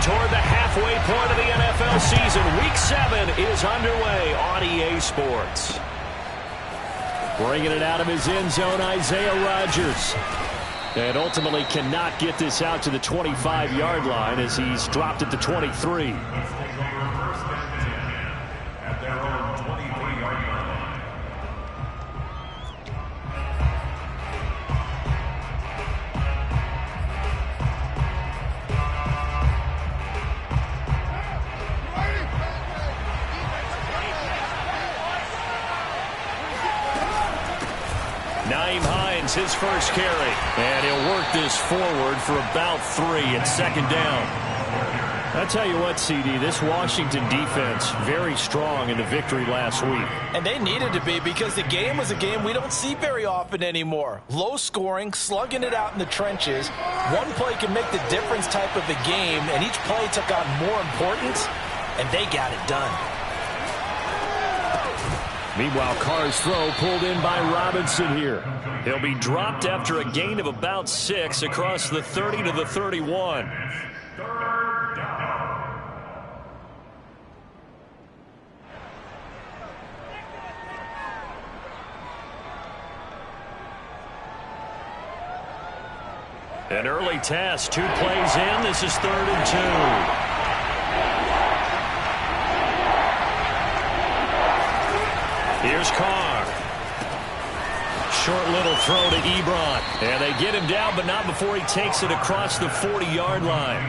toward the halfway point of the NFL season. Week 7 is underway on EA Sports. Bringing it out of his end zone, Isaiah Rodgers. And ultimately cannot get this out to the 25-yard line as he's dropped at the 23. His first carry, and he'll work this forward for about 3 at second down. I tell you what, CD, this Washington defense very strong in the victory last week. And they needed to be, because the game was a game we don't see very often anymore. Low scoring, slugging it out in the trenches. One play can make the difference type of a game, and each play took on more importance, and they got it done. Meanwhile, Carr's throw pulled in by Robinson here. He'll be dropped after a gain of about 6 across the 30 to the 31. An early test, 2 plays in. This is 3rd and 2. Here's Carr. Short little throw to Ebron. And they get him down, but not before he takes it across the 40-yard line.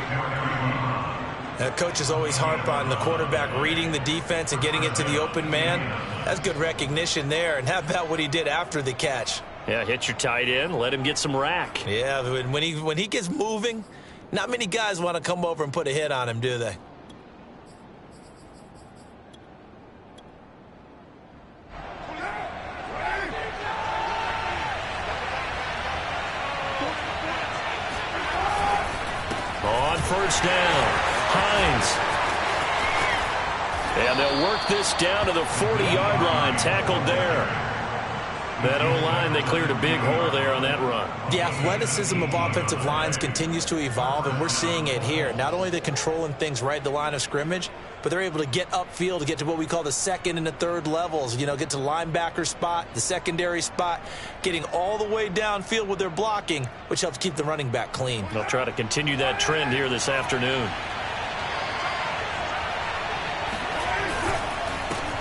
Coach is always harp on the quarterback reading the defense and getting it to the open man. That's good recognition there. And how about what he did after the catch? Yeah, hit your tight end, let him get some rack. Yeah, when he gets moving, not many guys want to come over and put a hit on him, do they? First down, Hines. And they'll work this down to the 40-yard line, tackled there. That O-line, they cleared a big hole there on that run. The athleticism of offensive lines continues to evolve, and we're seeing it here. Not only are they controlling things right at the line of scrimmage, but they're able to get upfield to get to what we call the second and the third levels. You know, get to the linebacker spot, the secondary spot, getting all the way downfield with their blocking, which helps keep the running back clean. They'll try to continue that trend here this afternoon.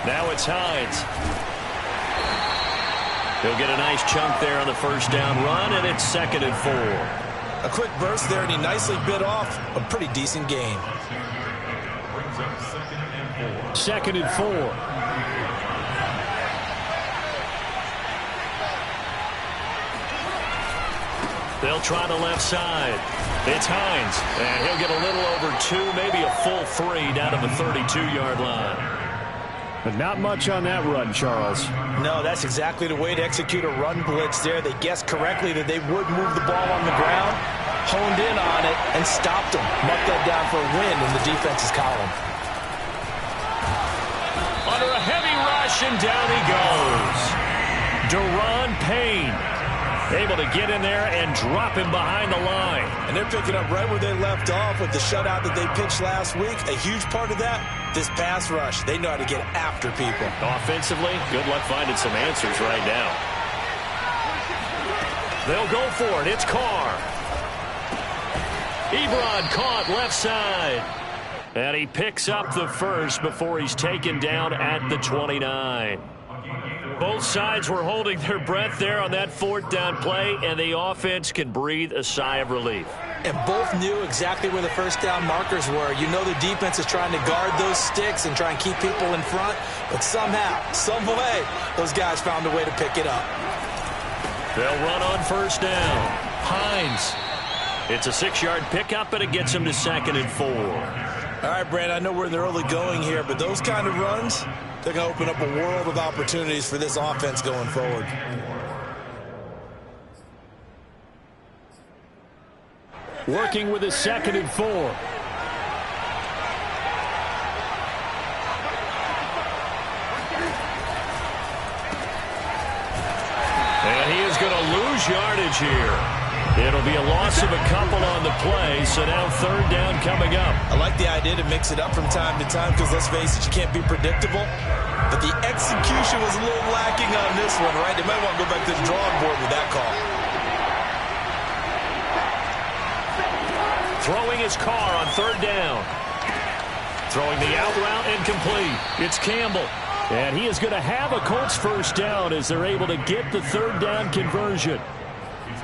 Now it's Hines. He'll get a nice chunk there on the first down run, and it's 2nd and 4. A quick burst there, and he nicely bit off a pretty decent gain. 2nd and 4. They'll try the left side. It's Hines, and he'll get a little over 2, maybe a full 3 down to the 32-yard line. But not much on that run, Charles. No, that's exactly the way to execute a run blitz there. They guessed correctly that they would move the ball on the ground, honed in on it, and stopped them. Marked that down for a win in the defense's column. Under a heavy rush, and down he goes. Deron Payne able to get in there and drop him behind the line. And they're picking up right where they left off with the shutout that they pitched last week. A huge part of that, this pass rush. They know how to get after people. Offensively, good luck finding some answers right now. They'll go for it. It's Carr. Ebron caught left side. And he picks up the first before he's taken down at the 29. Both sides were holding their breath there on that 4th down play, and the offense can breathe a sigh of relief. And both knew exactly where the first down markers were. You know the defense is trying to guard those sticks and try and keep people in front, but somehow, some way, those guys found a way to pick it up. They'll run on first down. Hines. It's a 6-yard pickup, and it gets him to 2nd and 4. All right, Brand, I know we're in the early going here, but those kind of runs, they're going to open up a world of opportunities for this offense going forward. Working with a 2nd and 4. And he is going to lose yardage here. It'll be a loss of a couple on the play, so now third down coming up. I like the idea to mix it up from time to time because, let's face it, you can't be predictable. But the execution was a little lacking on this one, right? They might want to go back to the drawing board with that call. Throwing his car on third down. Throwing the out route incomplete. It's Campbell. And he is going to have a Colts first down as they're able to get the third down conversion.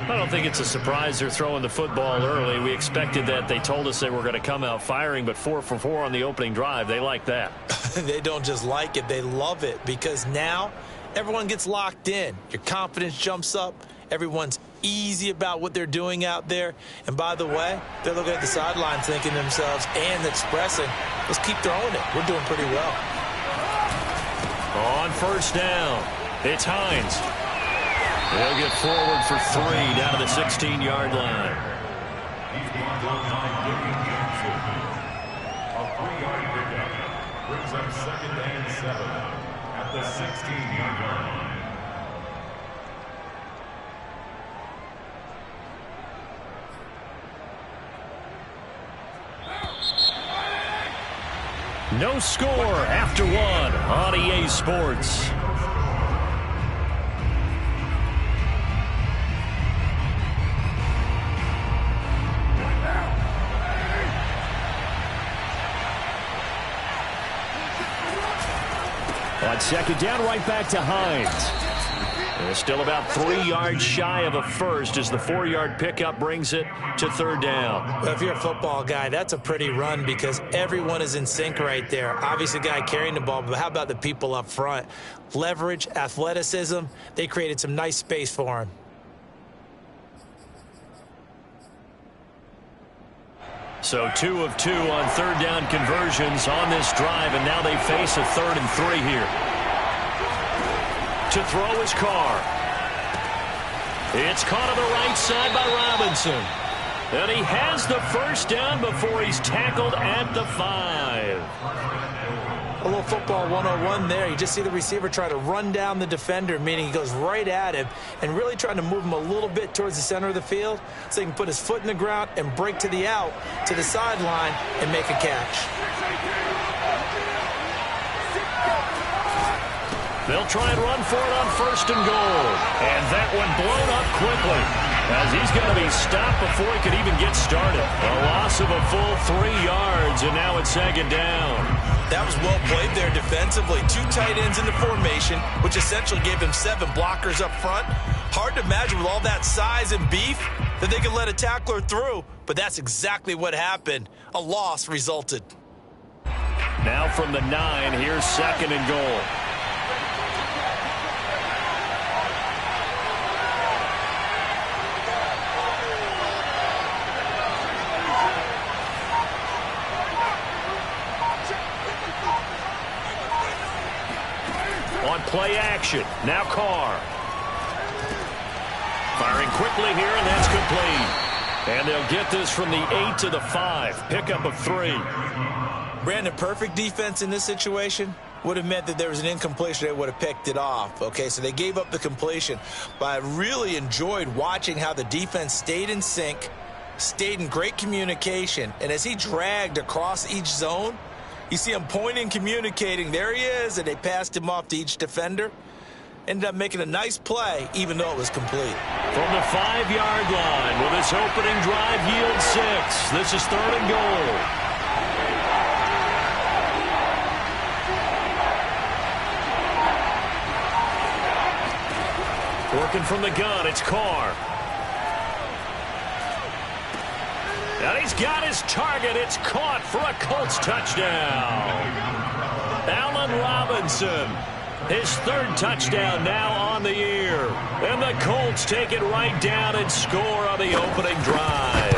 I don't think it's a surprise they're throwing the football early. We expected that. They told us they were going to come out firing, but 4 for 4 on the opening drive. They like that. They don't just like it. They love it because now everyone gets locked in. Your confidence jumps up. Everyone's easy about what they're doing out there. And by the way, they're looking at the sideline thinking to themselves and expressing, let's keep throwing it. We're doing pretty well. On first down, it's Hines. They'll get forward for 3 down to the 16-yard line. A 3-yard pickup brings up 2nd and 7 at the 16-yard line. No score after 1 on EA Sports. On second down, right back to Hines. They're still about 3 yards shy of a first as the 4-yard pickup brings it to third down. Well, if you're a football guy, that's a pretty run because everyone is in sync right there. Obviously, the guy carrying the ball, but how about the people up front? Leverage, athleticism, they created some nice space for him. So 2 of 2 on third down conversions on this drive, and now they face a 3rd and 3 here. To throw his car. It's caught on the right side by Robinson. And he has the first down before he's tackled at the 5. A little football 101 there. You just see the receiver try to run down the defender, meaning he goes right at him and really trying to move him a little bit towards the center of the field so he can put his foot in the ground and break to the out, to the sideline, and make a catch. They'll try and run for it on 1st and goal. And that one blown up quickly as he's going to be stopped before he could even get started. A loss of a full 3 yards, and now it's 2nd down. That was well played there defensively. 2 tight ends in the formation, which essentially gave him 7 blockers up front. Hard to imagine with all that size and beef that they could let a tackler through, but that's exactly what happened. A loss resulted. Now from the 9, here's 2nd and goal. On play action, now Carr. Firing quickly here, and that's complete. And they'll get this from the 8 to the 5. Pickup of 3. Brandon, perfect defense in this situation would have meant that there was an incompletion. They would have picked it off. Okay, so they gave up the completion. But I really enjoyed watching how the defense stayed in sync, stayed in great communication. And as he dragged across each zone, you see him pointing, communicating. There he is, and they passed him off to each defender. Ended up making a nice play, even though it was complete. From the 5-yard line, will this opening drive yield 6? This is 3rd and goal. Working from the gun, it's Carr. And he's got his target. It's caught for a Colts touchdown. Allen Robinson, his 3rd touchdown now on the year. And the Colts take it right down and score on the opening drive.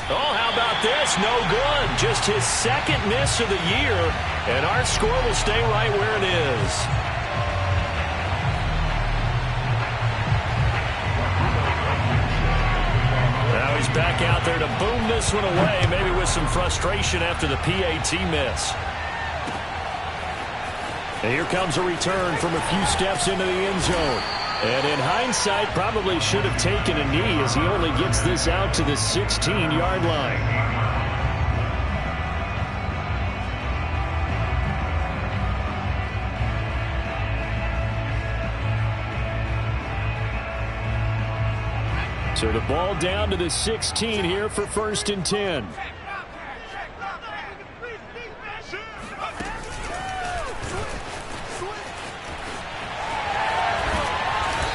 Oh, how about this? No good. Just his 2nd miss of the year. And our score will stay right where it is. Now he's back out there to boom this one away, maybe with some frustration after the PAT miss. And here comes a return from a few steps into the end zone. And in hindsight, probably should have taken a knee as he only gets this out to the 16-yard line. So the ball down to the 16 here for 1st and 10.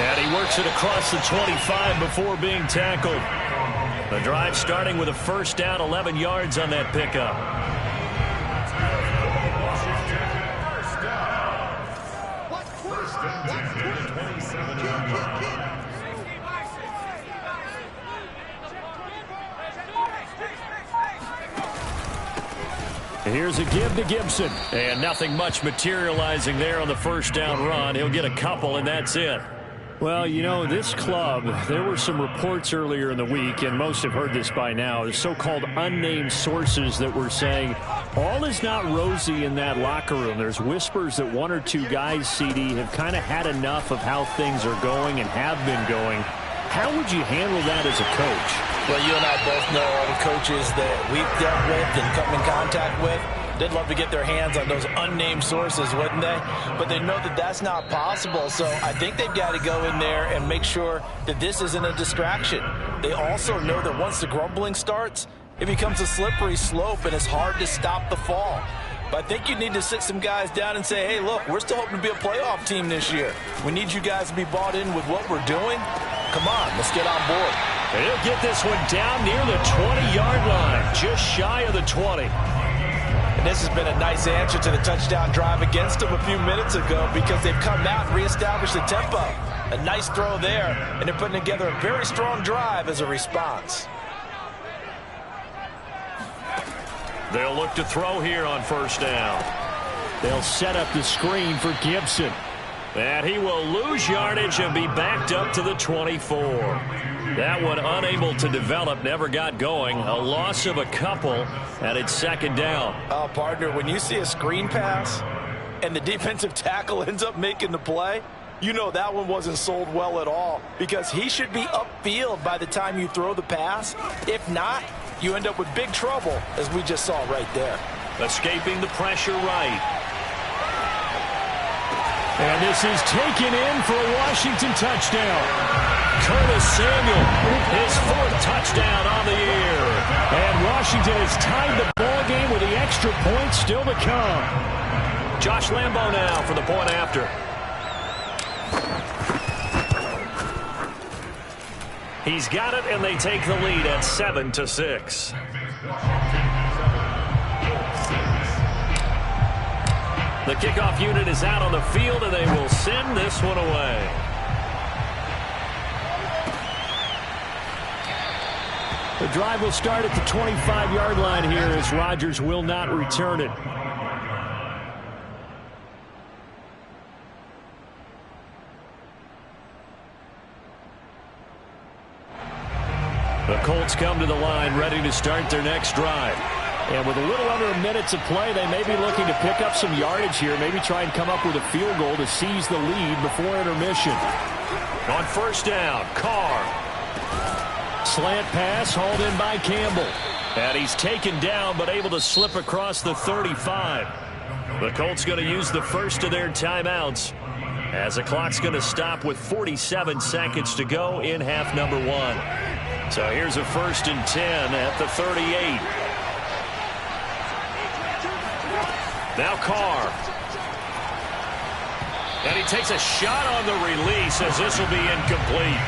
And he works it across the 25 before being tackled. The drive starting with a 1st down, 11 yards on that pickup. Here's a give to Gibson. And nothing much materializing there on the 1st down run. He'll get a couple, and that's it. Well, you know, this club, there were some reports earlier in the week, and most have heard this by now, the so-called unnamed sources that were saying all is not rosy in that locker room. There's whispers that 1 or 2 guys, CD, have kind of had enough of how things are going and have been going. How would you handle that as a coach? Well, you and I both know all the coaches that we've dealt with and come in contact with. They'd love to get their hands on those unnamed sources, wouldn't they? But they know that that's not possible. So I think they've got to go in there and make sure that this isn't a distraction. They also know that once the grumbling starts, it becomes a slippery slope and it's hard to stop the fall. But I think you need to sit some guys down and say, hey, look, we're still hoping to be a playoff team this year. We need you guys to be bought in with what we're doing. Come on, let's get on board. And he'll get this one down near the 20-yard line, just shy of the 20. And this has been a nice answer to the touchdown drive against them a few minutes ago because they've come out and reestablished the tempo. A nice throw there, and they're putting together a very strong drive as a response. They'll look to throw here on 1st down. They'll set up the screen for Gibson. And he will lose yardage and be backed up to the 24. That one unable to develop, never got going. A loss of a couple, and it's 2nd down. Oh, partner, when you see a screen pass and the defensive tackle ends up making the play, you know that one wasn't sold well at all because he should be upfield by the time you throw the pass. If not, you end up with big trouble, as we just saw right there. Escaping the pressure right. And this is taken in for a Washington touchdown. Curtis Samuel, his 4th touchdown on the year. And Washington has tied the ball game with the extra point still to come. Josh Lambo now for the point after. He's got it, and they take the lead at 7-6. The kickoff unit is out on the field, and they will send this one away. The drive will start at the 25-yard line here as Rodgers will not return it. The Colts come to the line ready to start their next drive. And with a little under a minute to play, they may be looking to pick up some yardage here, maybe try and come up with a field goal to seize the lead before intermission. On 1st down, Carr. Slant pass hauled in by Campbell. And he's taken down but able to slip across the 35. The Colts going to use the first of their timeouts as the clock's going to stop with 47 seconds to go in half number 1. So here's a 1st and 10 at the 38. Now Carr. And he takes a shot on the release as this will be incomplete.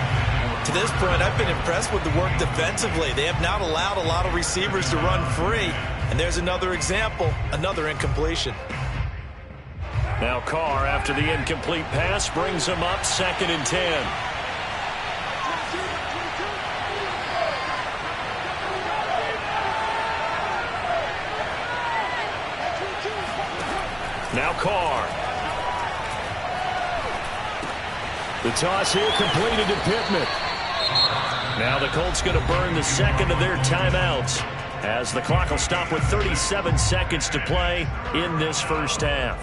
To this point, I've been impressed with the work defensively. They have not allowed a lot of receivers to run free. And there's another example, another incompletion. Now Carr, after the incomplete pass, brings him up 2nd and 10. Now Carr. The toss here completed to Pittman. Now the Colts going to burn the 2nd of their timeouts as the clock will stop with 37 seconds to play in this first half.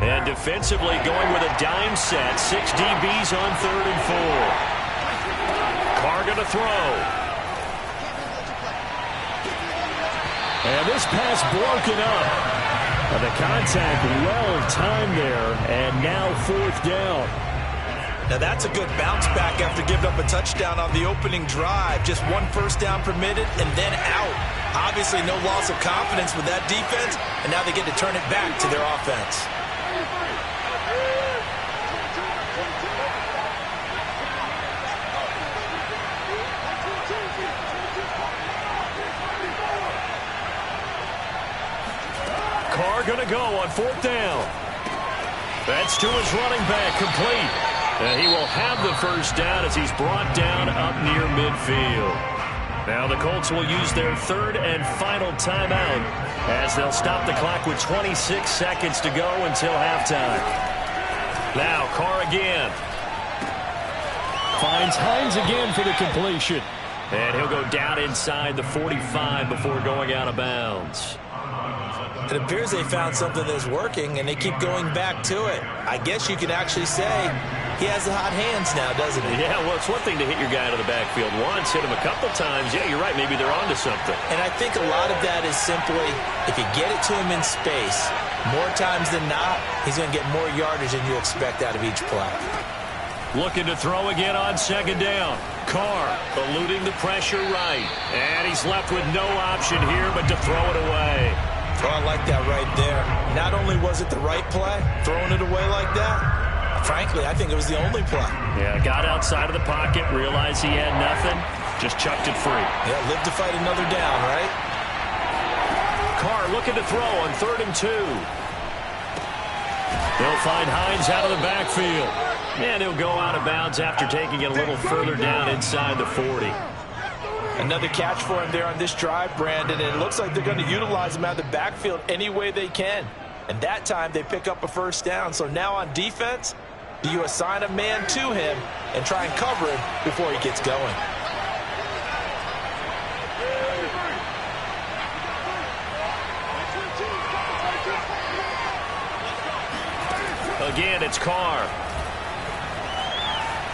And defensively going with a dime set. 6 DBs on 3rd and 4. Carr going to throw. And this pass broken up. The contact well timed there, and now 4th down. Now that's a good bounce back after giving up a touchdown on the opening drive. Just 1 first down permitted and then out. Obviously no loss of confidence with that defense, and now they get to turn it back to their offense. Carr going to go on 4th down. That's to his running back, complete. And he will have the first down as he's brought down up near midfield. Now the Colts will use their 3rd and final timeout as they'll stop the clock with 26 seconds to go until halftime. Now Carr again. Finds Hines again for the completion. And he'll go down inside the 45 before going out of bounds. It appears they found something that's working, and they keep going back to it. I guess you could actually say he has the hot hands now, doesn't he? Yeah, well, it's one thing to hit your guy out of the backfield once, hit him a couple times. Yeah, you're right. Maybe they're onto something. And I think a lot of that is simply if you get it to him in space, more times than not, he's going to get more yardage than you expect out of each play. Looking to throw again on 2nd down. Carr eluding the pressure right. And he's left with no option here but to throw it away. Oh, I like that right there. Not only was it the right play, throwing it away like that, frankly, I think it was the only play. Yeah, got outside of the pocket, realized he had nothing, just chucked it free. Yeah, live to fight another down, right? Carr looking to throw on 3rd and 2. They'll find Hines out of the backfield. And he'll go out of bounds after taking it a little further down inside the 40. Another catch for him there on this drive, Brandon, and it looks like they're going to utilize him out of the backfield any way they can. And that time they pick up a first down. So now on defense, do you assign a man to him and try and cover him before he gets going? Again, it's Carr.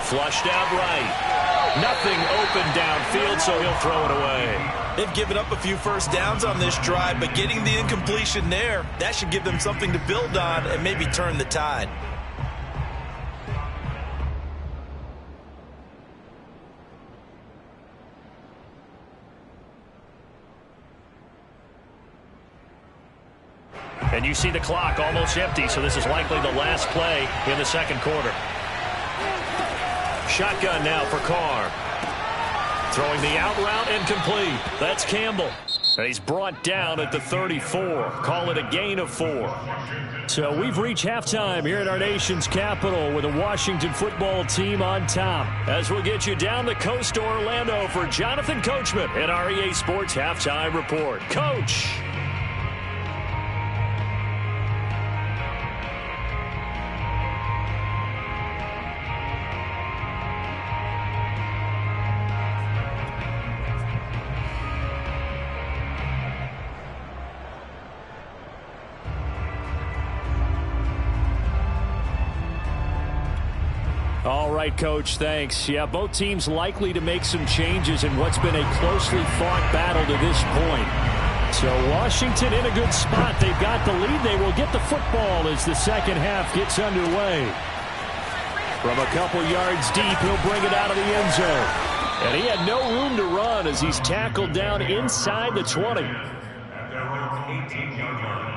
Flushed out right. Nothing open downfield, so he'll throw it away. They've given up a few first downs on this drive, but getting the incompletion there, that should give them something to build on and maybe turn the tide. And you see the clock almost empty, so this is likely the last play in the 2nd quarter. Shotgun now for Carr. Throwing the out route incomplete. That's Campbell. And he's brought down at the 34. Call it a gain of 4. So we've reached halftime here at our nation's capital with the Washington football team on top. As we'll get you down the coast to Orlando for Jonathan Coachman at our EA Sports Halftime Report. Coach! All right, Coach, thanks. Yeah, both teams likely to make some changes in what's been a closely fought battle to this point. So Washington in a good spot. They've got the lead. They will get the football as the 2nd half gets underway. From a couple yards deep, he'll bring it out of the end zone. And he had no room to run as he's tackled down inside the 20. At their own 18-yard line.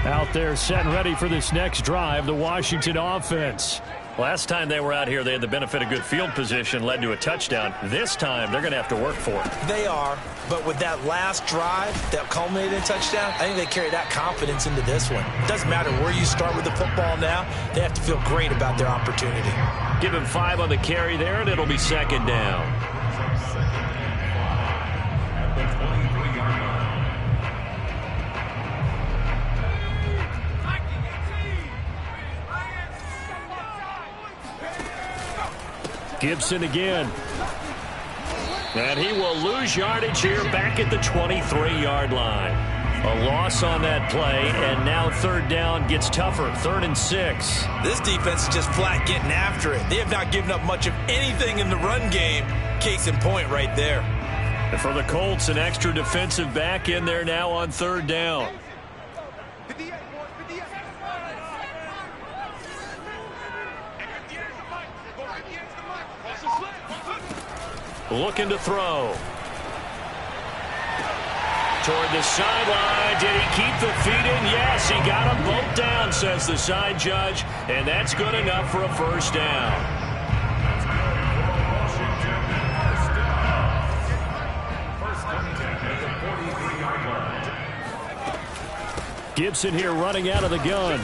Out there set and ready for this next drive, the Washington offense. Last time they were out here, they had the benefit of good field position, led to a touchdown. This time, they're going to have to work for it. They are, but with that last drive that culminated in a touchdown, I think they carry that confidence into this one. It doesn't matter where you start with the football now. They have to feel great about their opportunity. Give him 5 on the carry there, and it'll be 2nd down. At the 23-yard line. Gibson again. And he will lose yardage here back at the 23-yard line. A loss on that play, and now third down gets tougher. 3rd and 6. This defense is just flat getting after it. They have not given up much of anything in the run game. Case in point right there. And for the Colts, an extra defensive back in there now on 3rd down. Looking to throw. Toward the sideline. Did he keep the feet in? Yes, he got them both down, says the side judge. And that's good enough for a first down. Gibson here running out of the gun.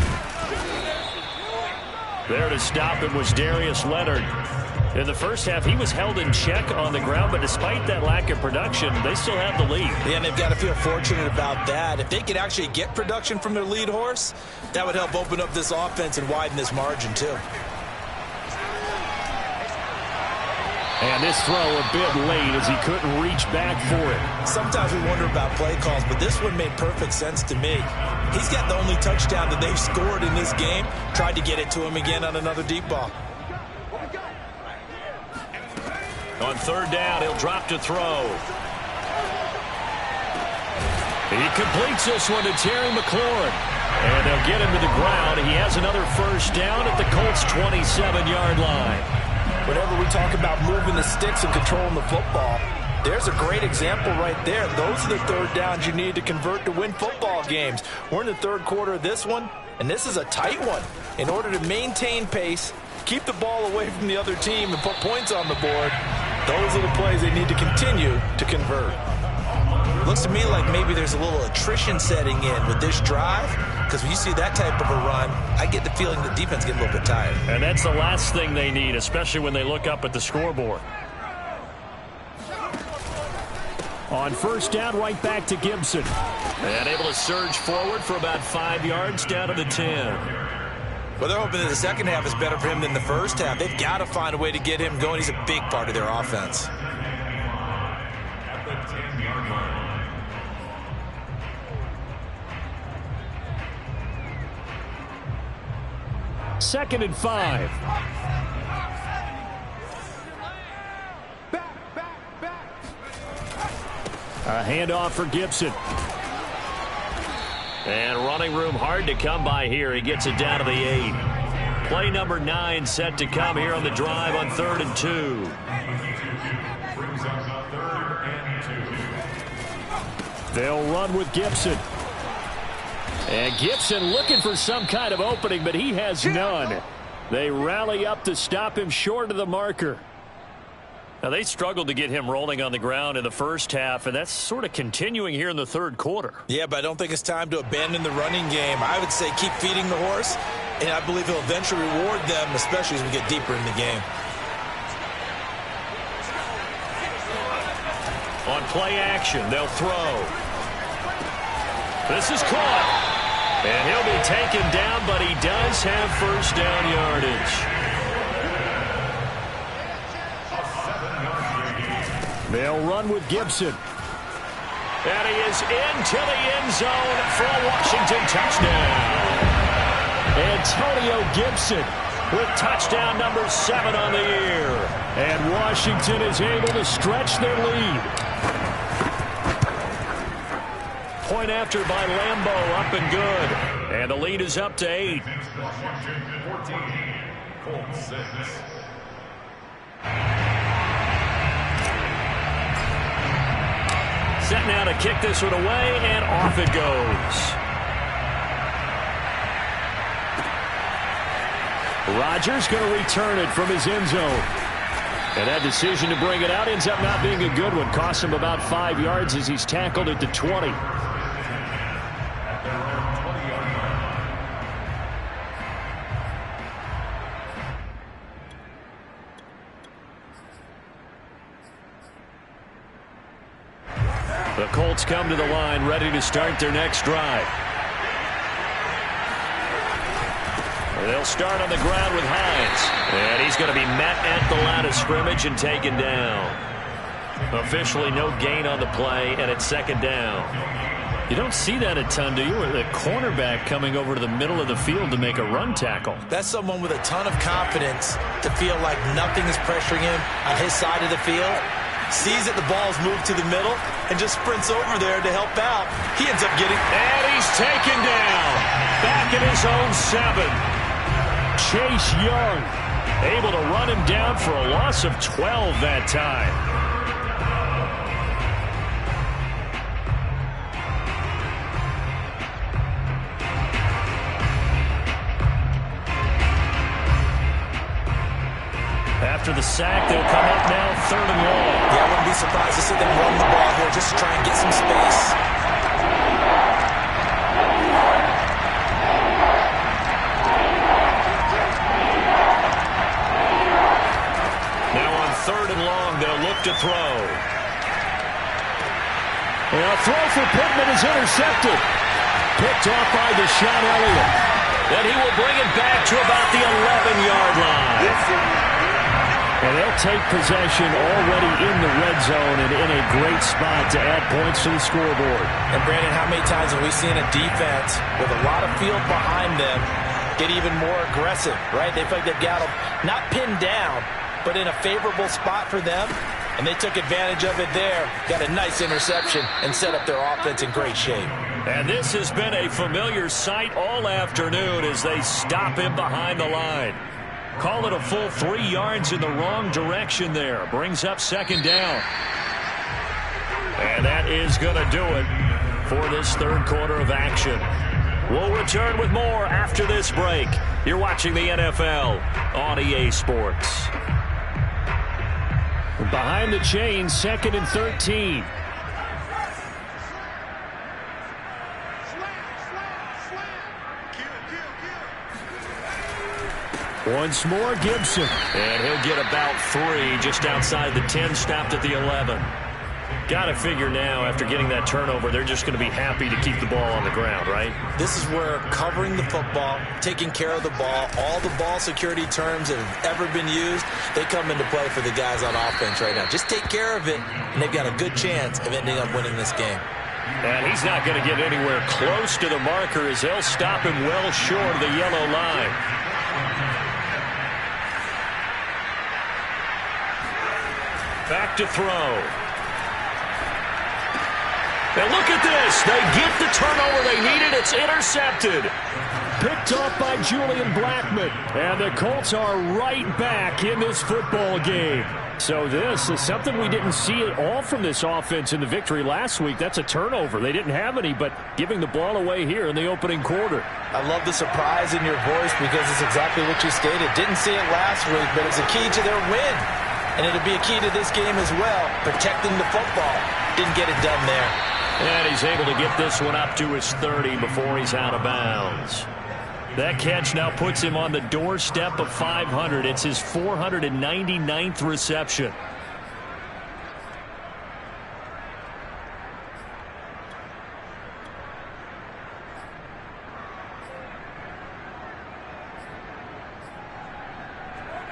There to stop him was Darius Leonard. In the first half, he was held in check on the ground, but despite that lack of production, they still have the lead. Yeah, and they've got to feel fortunate about that. If they could actually get production from their lead horse, that would help open up this offense and widen this margin, too. And this throw a bit late as he couldn't reach back for it. Sometimes we wonder about play calls, but this one made perfect sense to me. He's got the only touchdown that they've scored in this game. Tried to get it to him again on another deep ball. On 3rd down, he'll drop to throw. He completes this one to Terry McLaurin. And they'll get him to the ground. He has another first down at the Colts' 27-yard line. Whenever we talk about moving the sticks and controlling the football, there's a great example right there. Those are the 3rd downs you need to convert to win football games. We're in the 3rd quarter of this one, and this is a tight one. In order to maintain pace, keep the ball away from the other team, and put points on the board, those are the plays they need to continue to convert. Looks to me like maybe there's a little attrition setting in with this drive, because when you see that type of a run, I get the feeling the defense gets a little bit tired. And that's the last thing they need, especially when they look up at the scoreboard. On 1st down, right back to Gibson. And able to surge forward for about 5 yards down to the 10. Well, they're hoping that the second half is better for him than the first half. They've got to find a way to get him going. He's a big part of their offense. At the 10-yard line. 2nd and 5. A handoff for Gibson. And running room hard to come by here. He gets it down to the 8. Play number 9 set to come here on the drive on 3rd and 2. Brings up 3rd and 2. They'll run with Gibson. And Gibson looking for some kind of opening, but he has none. They rally up to stop him short of the marker. Now, they struggled to get him rolling on the ground in the first half, and that's sort of continuing here in the 3rd quarter. Yeah, but I don't think it's time to abandon the running game. I would say keep feeding the horse, and I believe he'll eventually reward them, especially as we get deeper in the game. On play action, they'll throw. This is caught. And he'll be taken down, but he does have first down yardage. They'll run with Gibson. And he is into the end zone for a Washington touchdown. Antonio Gibson with touchdown number 7 on the year. And Washington is able to stretch their lead. Point after by Lambeau, up and good. And the lead is up to 8. Washington 14, Colts 6. Set now to kick this one away, and off it goes. Rodgers going to return it from his end zone. And that decision to bring it out ends up not being a good one. Costs him about 5 yards as he's tackled at the 20. The Colts come to the line, ready to start their next drive. They'll start on the ground with Hines. And he's going to be met at the line of scrimmage and taken down. Officially no gain on the play, and it's second down. You don't see that a ton, do you? Or the cornerback coming over to the middle of the field to make a run tackle. That's someone with a ton of confidence to feel like nothing is pressuring him on his side of the field. Sees that the ball's moved to the middle and just sprints over there to help out. He ends up getting... And he's taken down. Back at his own 7. Chase Young able to run him down for a loss of 12 that time. After the sack, they'll come up now 3rd and long. Yeah, I wouldn't be surprised to see them run the ball here just to try and get some space. Now on 3rd and long, they'll look to throw. And a throw for Pittman is intercepted. Picked off by Deshaun Elliott. Then he will bring it back to about the 11-yard line. And they'll take possession already in the red zone and in a great spot to add points to the scoreboard. And, Brandon, how many times have we seen a defense with a lot of field behind them get even more aggressive, right? They feel like they've got them not pinned down, but in a favorable spot for them, and they took advantage of it there. Got a nice interception and set up their offense in great shape. And this has been a familiar sight all afternoon as they stop him behind the line. Call it a full 3 yards in the wrong direction there. Brings up second down. And that is going to do it for this 3rd quarter of action. We'll return with more after this break. You're watching the NFL on EA Sports. Behind the chains, 2nd and 13. Once more, Gibson. And he'll get about 3 just outside the 10, stopped at the 11. Got to figure now, after getting that turnover, they're just going to be happy to keep the ball on the ground, right? This is where covering the football, taking care of the ball, all the ball security terms that have ever been used, they come into play for the guys on offense right now. Just take care of it, and they've got a good chance of ending up winning this game. And he's not going to get anywhere close to the marker as they'll stop him well short of the yellow line. Back to throw. And look at this. They get the turnover they needed. It's intercepted. Picked off by Julian Blackmon. And the Colts are right back in this football game. So this is something we didn't see at all from this offense in the victory last week. That's a turnover. They didn't have any, but giving the ball away here in the opening quarter. I love the surprise in your voice because it's exactly what you stated. Didn't see it last week, but it's a key to their win. And it'll be a key to this game as well, protecting the football. Didn't get it done there. And he's able to get this one up to his 30 before he's out of bounds. That catch now puts him on the doorstep of 500. It's his 499th reception.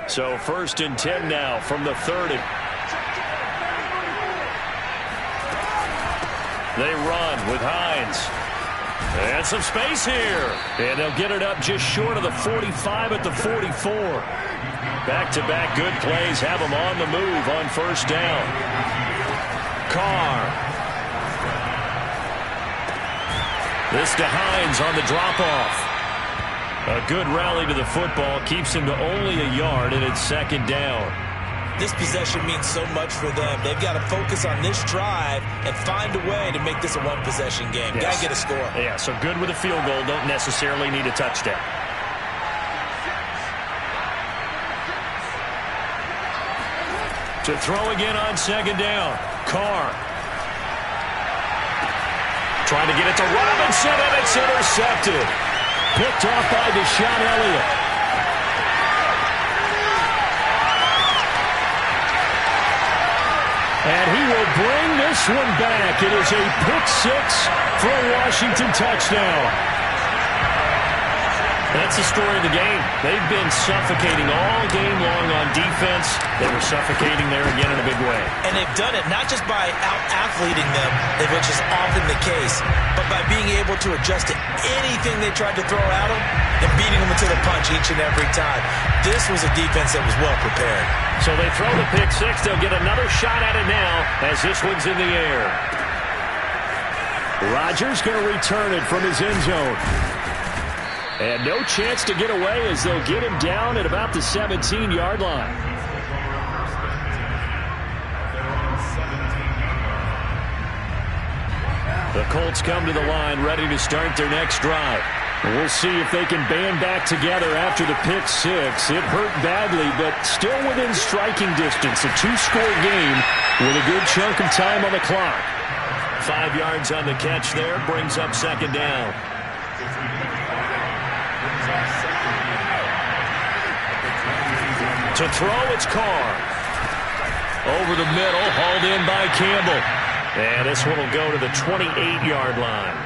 So 1st and 10 now from the 30. They run with Hines. And some space here. And they'll get it up just short of the 45 at the 44. Back-to-back good plays have them on the move on 1st down. Carr. This to Hines on the drop-off. A good rally to the football keeps him to only a yard, and it's 2nd down. This possession means so much for them. They've got to focus on this drive and find a way to make this a one-possession game. Yes. Got to get a score. Yeah, so good with a field goal. Don't necessarily need a touchdown. To throw again on 2nd down. Carr. Trying to get it to Robinson, and it's intercepted. Picked off by Deshaun Elliott. And he will bring this one back. It is a pick 6 for a Washington touchdown. That's the story of the game. They've been suffocating all game long on defense. They were suffocating there again in a big way. And they've done it not just by out-athleting them, which is often the case, but by being able to adjust to anything they tried to throw at them and beating them into the punch each and every time. This was a defense that was well prepared. So they throw the pick six. They'll get another shot at it now as this one's in the air. Rodgers going to return it from his end zone. And no chance to get away as they'll get him down at about the 17-yard line. The Colts come to the line ready to start their next drive. We'll see if they can band back together after the pick six. It hurt badly, but still within striking distance. A two-score game with a good chunk of time on the clock. 5 yards on the catch there, brings up second down. To throw, it's Carr. Over the middle, hauled in by Campbell. And this one will go to the 28-yard line.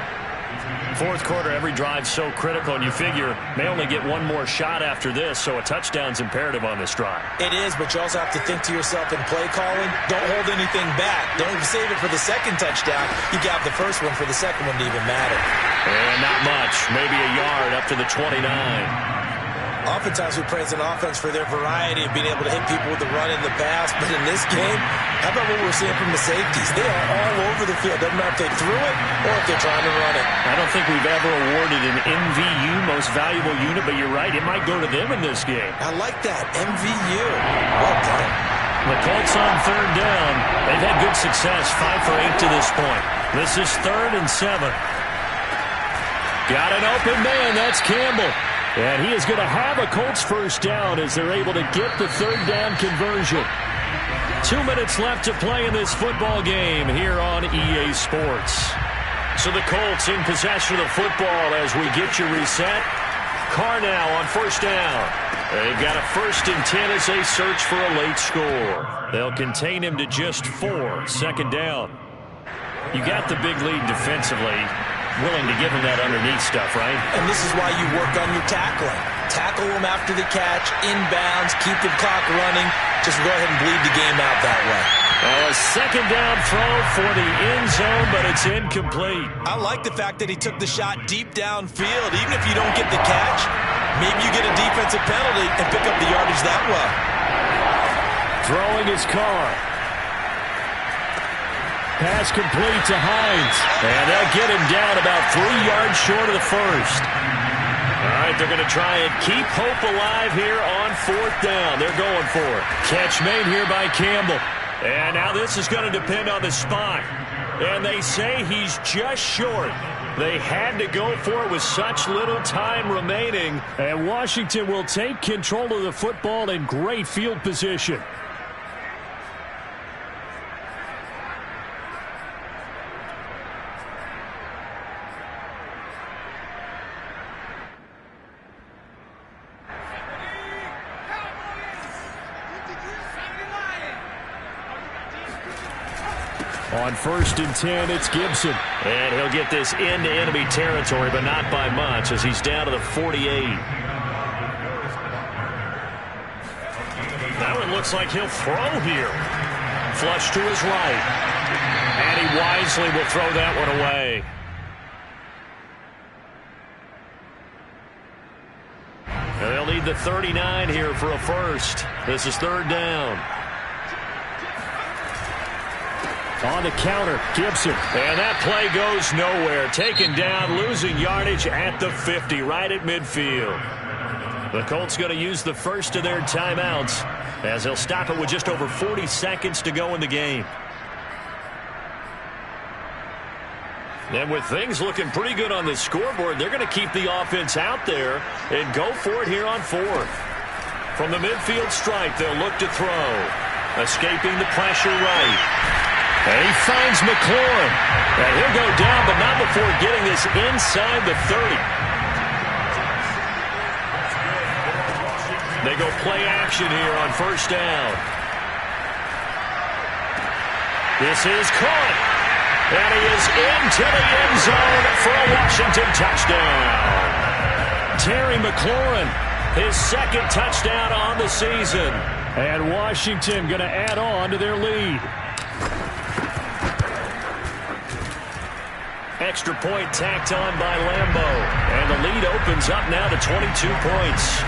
Fourth quarter, every drive's so critical, and you figure may only get one more shot after this, so a touchdown's imperative on this drive. It is, but you also have to think to yourself in play calling, don't hold anything back. Don't save it for the second touchdown. You got the first one for the second one to even matter. And not much, maybe a yard up to the 29. Oftentimes we praise an offense for their variety of being able to hit people with the run and the pass, but in this game, how about what we're seeing from the safeties? They are all over the field. Doesn't matter if they threw it or if they're trying to run it. I don't think we've ever awarded an MVU, most valuable unit, but you're right, it might go to them in this game. I like that, MVU. Well done. The Colts on third down. They've had good success, 5 for 8 to this point. This is 3rd and 7. Got an open man, that's Campbell. And he is going to have a Colts first down as they're able to get the third down conversion. 2 minutes left to play in this football game here on EA Sports. So the Colts in possession of the football as we get you reset. Carr now on first down. They've got a 1st and 10 as they search for a late score. They'll contain him to just 4. Second down. You got the big lead defensively. Willing to give him that underneath stuff, right? And this is why you work on your tackling. Tackle them after the catch, inbounds, keep the clock running. Just go ahead and bleed the game out that way. A second down throw for the end zone, but it's incomplete. I like the fact that he took the shot deep downfield. Even if you don't get the catch, maybe you get a defensive penalty and pick up the yardage that way. Throwing his Carr. Pass complete to Hines. And they'll get him down about 3 yards short of the first. All right, they're going to try and keep hope alive here on 4th down. They're going for it. Catch made here by Campbell. And now this is going to depend on the spot. And they say he's just short. They had to go for it with such little time remaining. And Washington will take control of the football in great field position. On 1st and 10, it's Gibson. And he'll get this into enemy territory, but not by much as he's down to the 48. That one looks like he'll throw here. Flush to his right. And he wisely will throw that one away. And they'll need the 39 here for a first. This is 3rd down. On the counter, Gibson. And that play goes nowhere. Taken down, losing yardage at the 50, right at midfield. The Colts going to use the first of their timeouts as they'll stop it with just over 40 seconds to go in the game. And with things looking pretty good on the scoreboard, they're going to keep the offense out there and go for it here on 4th. From the midfield stripe, they'll look to throw. Escaping the pressure right. And he finds McLaurin. And he'll go down, but not before getting this inside the 30. They go play action here on 1st down. This is caught. And he is into the end zone for a Washington touchdown. Terry McLaurin, his second touchdown on the season. And Washington going to add on to their lead. Extra point tacked on by Lambeau. And the lead opens up now to 22 points.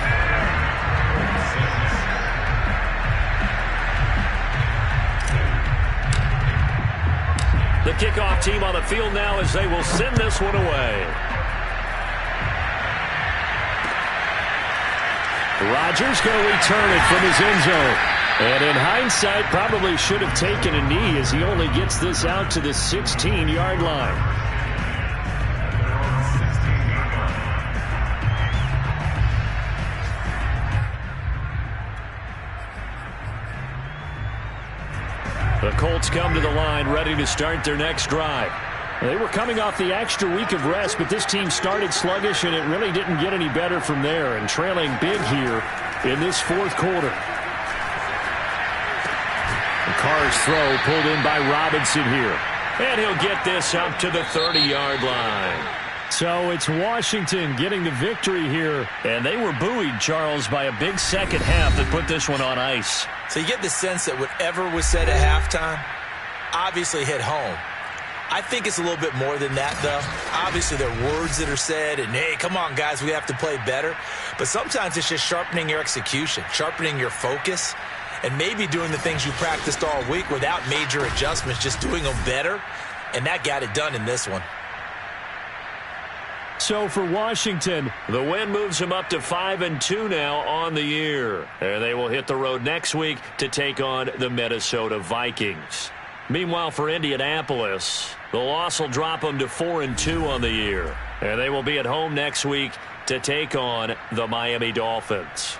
The kickoff team on the field now as they will send this one away. Rodgers going to return it from his end zone. And in hindsight, probably should have taken a knee as he only gets this out to the 16-yard line. The Colts come to the line ready to start their next drive. They were coming off the extra week of rest, but this team started sluggish, and it really didn't get any better from there, and trailing big here in this fourth quarter. Carr's throw pulled in by Robinson here. And he'll get this up to the 30-yard line. So it's Washington getting the victory here. And they were buoyed, Charles, by a big second half that put this one on ice. So you get the sense that whatever was said at halftime obviously hit home. I think it's a little bit more than that, though. Obviously, there are words that are said, and, hey, come on, guys, we have to play better. But sometimes it's just sharpening your execution, sharpening your focus, and maybe doing the things you practiced all week without major adjustments, just doing them better. And that got it done in this one. So for Washington, the win moves them up to 5-2 now on the year. And they will hit the road next week to take on the Minnesota Vikings. Meanwhile, for Indianapolis, the loss will drop them to 4-2 on the year. And they will be at home next week to take on the Miami Dolphins.